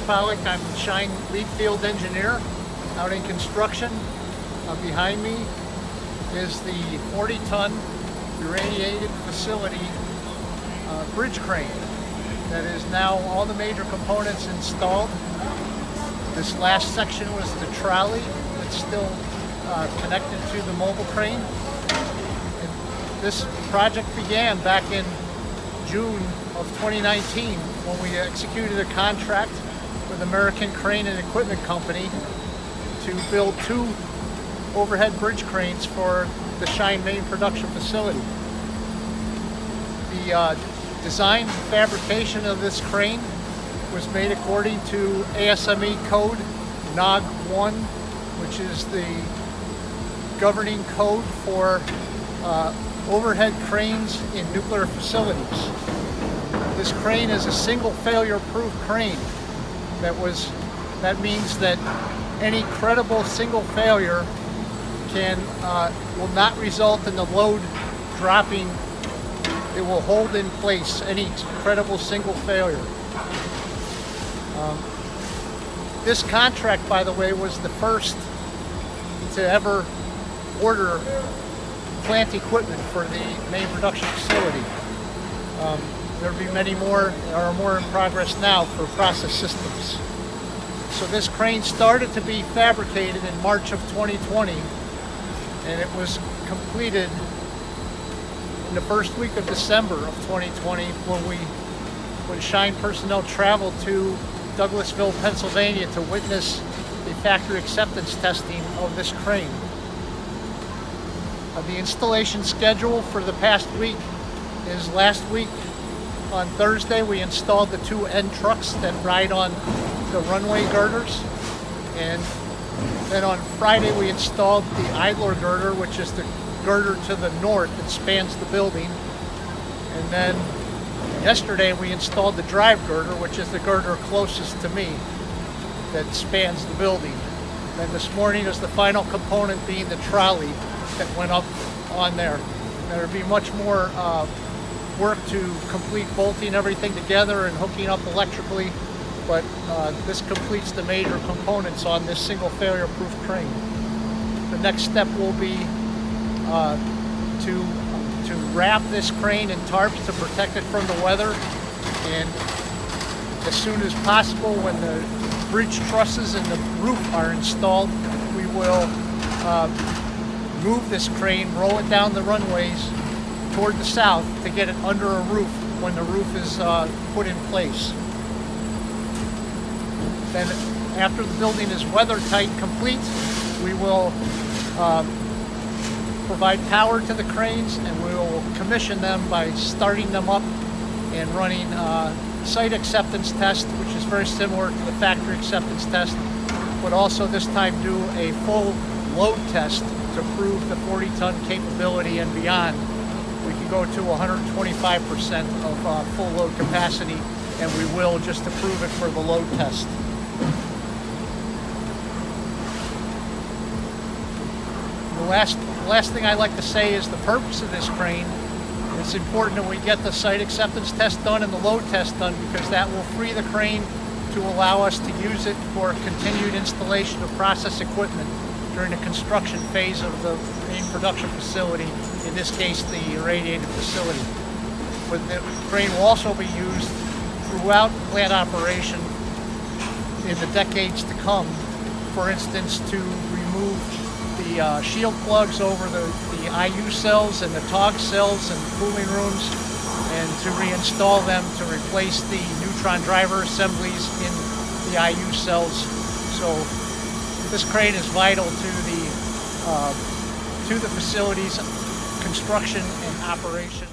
Pollock. I'm Shine lead field engineer out in construction. Behind me is the 40-ton irradiated facility bridge crane that is now all the major components installed. This last section was the trolley that's still connected to the mobile crane. And this project began back in June of 2019 when we executed a contract with American Crane and Equipment Company to build 2 overhead bridge cranes for the Shine main production facility. The design and fabrication of this crane was made according to ASME code NOG 1, which is the governing code for overhead cranes in nuclear facilities. This crane is a single failure proof crane. That means that any credible single failure will not result in the load dropping. It will hold in place any credible single failure. This contract, by the way, was the first to ever order plant equipment for the main production facility. There'll be many more, there are more in progress now for process systems. So this crane started to be fabricated in March of 2020, and it was completed in the first week of December of 2020 when Shine personnel traveled to Douglasville, Pennsylvania to witness the factory acceptance testing of this crane. The installation schedule for the past week is last week on Thursday we installed the 2 end trucks that ride on the runway girders, and then on Friday we installed the idler girder, which is the girder to the north that spans the building, and then yesterday we installed the drive girder, which is the girder closest to me that spans the building. Then this morning is the final component being the trolley that went up on there. There will be much more work to complete bolting everything together and hooking up electrically, but this completes the major components on this single failure proof crane. The next step will be to wrap this crane in tarps to protect it from the weather, and as soon as possible, when the bridge trusses and the roof are installed, we will move this crane, roll it down the runways toward the south to get it under a roof when the roof is put in place. Then after the building is weather tight and complete, we will provide power to the cranes, and we will commission them by starting them up and running site acceptance test, which is very similar to the factory acceptance test, but also this time do a full load test to prove the 40-ton capability and beyond. We can go to 125% of full load capacity, and we will, just to prove it for the load test. The last thing I'd like to say is the purpose of this crane. It's important that we get the site acceptance test done and the load test done, because that will free the crane to allow us to use it for continued installation of process equipment during the construction phase of the main production facility, in this case the irradiated facility. But the crane will also be used throughout plant operation in the decades to come. For instance, to remove the shield plugs over the IU cells and the TOG cells and cooling rooms, and to reinstall them to replace the neutron driver assemblies in the IU cells. So this crane is vital to the facility's construction and operation.